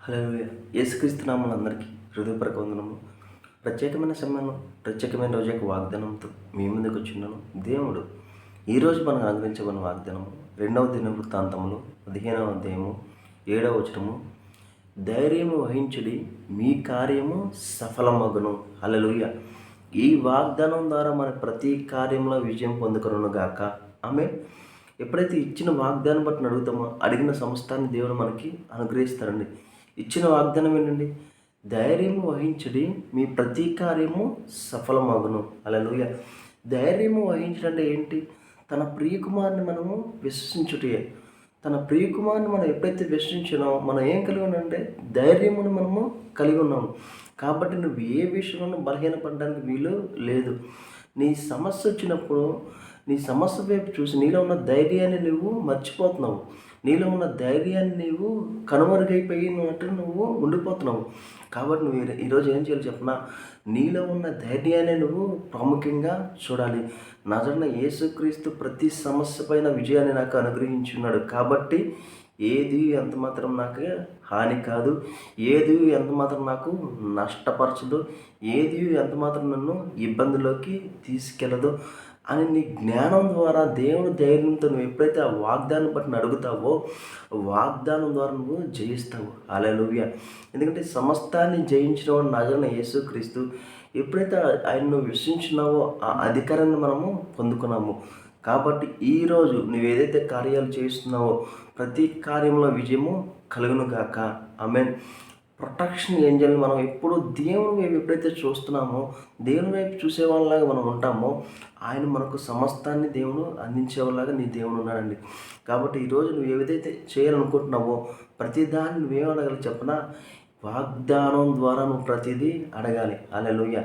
హల్లెలూయా. యేసుక్రీస్తు నామమున అందరికీ హృదయపూర్వక వందనములు. ప్రత్యేకమైన సమయంలో ప్రత్యేకమైన రోజు యొక్క వాగ్దానంతో మీ ముందుకు వచ్చున్నాను. దేవుడు ఈరోజు మనకు అనుగ్రహించబడిన వాగ్దానము 2వ దినవృత్తాంతములు 15వ అధ్యాయము 7వ వచనము. ధైర్యము వహించుడి, మీ కార్యము సఫలమగును. హల్లెలూయా. ఈ వాగ్దానం ద్వారా మన ప్రతి కార్యంలో విజయం పొందుకొనును గాక. ఆమేన్. ఎప్పుడైతే ఇచ్చిన వాగ్దానం బట్టి అడుగుతామో అడిగిన సమస్తాన్ని దేవుడు మనకి అనుగ్రహిస్తారండి. ఇచ్చిన వాగ్దానం ఏంటండి? ధైర్యము వహించుడి, మీ ప్రతి కార్యము సఫలమగును. హల్లెలూయా. ధైర్యము వహించడం అంటే ఏంటి? తన ప్రియకుమారుని మనము విశ్వసించుటే. తన ప్రియకుమారుని మనం ఎప్పుడైతే విశ్వసించినామో మనం ఏం కలిగి ఉన్నామంటే ధైర్యమును మనము కలిగి ఉన్నాము. కాబట్టి నువ్వు ఏ విషయంలోనూ బలహీనపడడానికి వీలు లేదు. నీ సమస్య వచ్చినప్పుడు నీ సమస్య వైపు చూసి నీలో ఉన్న ధైర్యాన్ని నువ్వు మర్చిపోతున్నావు. నీలో ఉన్న ధైర్యాన్ని నీవు కనుమరుగైపోయినట్టు నువ్వు ఉండిపోతున్నావు. కాబట్టి నువ్వు ఈరోజు ఏం చేయాలి చెప్పనా? నీలో ఉన్న ధైర్యాన్ని నువ్వు ప్రాముఖ్యంగా చూడాలి. నజరైన యేసుక్రీస్తు ప్రతి సమస్య పైన విజయాన్ని నాకు అనుగ్రహించున్నాడు. కాబట్టి ఏది ఎంత మాత్రం నాకు హాని కాదు, ఏది ఎంత మాత్రం నాకు నష్టపరచదు, ఏది ఎంత మాత్రం నన్ను ఇబ్బందిలోకి తీసుకెళ్ళదు అని నీ జ్ఞానం ద్వారా దేవుడు ధైర్యంతో నువ్వు ఎప్పుడైతే ఆ వాగ్దానం బట్టి అడుగుతావో వాగ్దానం ద్వారా నువ్వు జయిస్తావు. హల్లెలూయా. ఎందుకంటే సమస్తాన్ని జయించిన వాడు నజరైన యేసుక్రీస్తు. ఎప్పుడైతే ఆయన నువ్వు విశ్వసించినావో ఆ అధికారాన్ని మనము పొందుకున్నాము. కాబట్టి ఈరోజు నువ్వు ఏదైతే కార్యాలు చేస్తున్నావో ప్రతి కార్యంలో విజయము కలుగును గాక. ఆమేన్. ప్రొటెక్షన్ ఏంజల్ని మనం ఎప్పుడు దేవుని వైపు ఎప్పుడైతే చూస్తున్నామో దేవుని వైపు చూసేవాళ్ళలాగా మనం ఉంటామో ఆయన మనకు సమస్తాన్ని దేవుడు అందించేవాళ్ళలాగా నీ దేవుడు ఉన్నాడండి. కాబట్టి ఈరోజు నువ్వు ఏదైతే చేయాలనుకుంటున్నావో ప్రతిదాన్ని నువ్వేం అడగాలి చెప్పనా? వాగ్దానం ద్వారా నువ్వు ప్రతిదీ అడగాలి. హల్లెలూయా.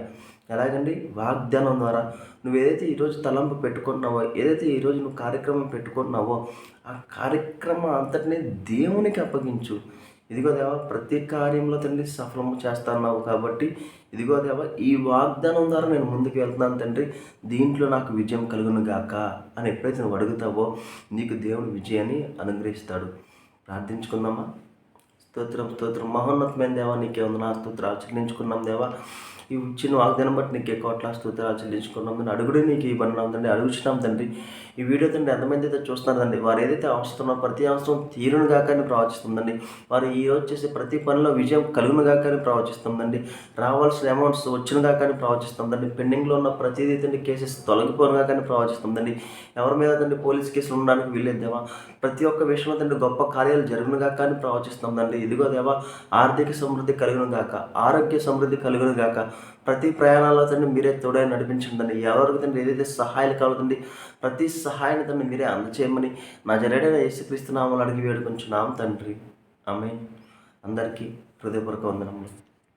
ఎలాగండి? వాగ్దానం ద్వారా నువ్వు ఏదైతే ఈరోజు తలంపు పెట్టుకుంటున్నావో, ఏదైతే ఈరోజు నువ్వు కార్యక్రమం పెట్టుకుంటున్నావో ఆ కార్యక్రమం అంతటినీ దేవునికి అప్పగించు. ఇదిగో దేవా, ప్రతి కార్యంలో తండ్రి సఫలము చేస్తున్నావు కాబట్టి ఇదిగో దేవా, ఈ వాగ్దానం ద్వారా నేను ముందుకు వెళ్తున్నాను తండ్రి, దీంట్లో నాకు విజయం కలుగును గాక అని ఎప్పుడైతే నువ్వు అడుగుతావో నీకు దేవుడు విజయాన్ని అనుగ్రహిస్తాడు. ప్రార్థించుకుందామా? స్తోత్రం స్తోత్రం. మహోన్నతమైన దేవా, నీకే ఉంది నా స్తోత్రాలు చెల్లించుకున్నాం దేవా. ఈ ఇచ్చిన వాగ్దానం బట్టి నీకే కోట్ల స్తోత్రాలు చెల్లించుకున్నాం తండ్రి. అడుగుడే నీకు ఇవ్వన్నాం తండ్రి, అడుగుచున్నాం తండ్రి. ఈ వీడియో తండ్రి ఎంతమంది అయితే చూస్తున్నారండి, వారు ఏదైతే అవసరమో ప్రతి అవసరం తీరును గాకని ప్రవచిస్తుందండి. వారు ఈరోజు చేసే ప్రతి పనిలో విజయం కలుగును గాకని ప్రవచిస్తుందండి. రావాల్సిన అమౌంట్స్ వచ్చిన గాకని ప్రవచిస్తుందండి. పెండింగ్లో ఉన్న ప్రతిదీ తండ్రి కేసెస్ తొలగిపోను గాకని ప్రవచిస్తుందండి. ఎవరి మీద తండ్రి పోలీస్ కేసులు ఉండడానికి వీల్లేదేవా. ప్రతి ఒక్క విషయంలో తండ్రి గొప్ప కార్యాలు జరుగును గాక అని ప్రవచిస్తుందండి. ఇదిగో దేవా, ఆర్థిక సమృద్ధి కలుగును గాక, ఆరోగ్య సమృద్ధి కలుగును గాక. ప్రతి ప్రయాణాల్లో తండ్రి మీరే తోడై నడిపించండి. ఎవరికి తండ్రి ఏదైతే సహాయాలు కలుగుతుంది ప్రతి సహాయాన్ని తండ్రి మీరే అందచేయమని నజరేయుడైన యేసుక్రీస్తు నామములో అడిగి వేడుకొంచున్నాం తండ్రి. ఆమేన్. అందరికీ హృదయపూర్వక వందనములు.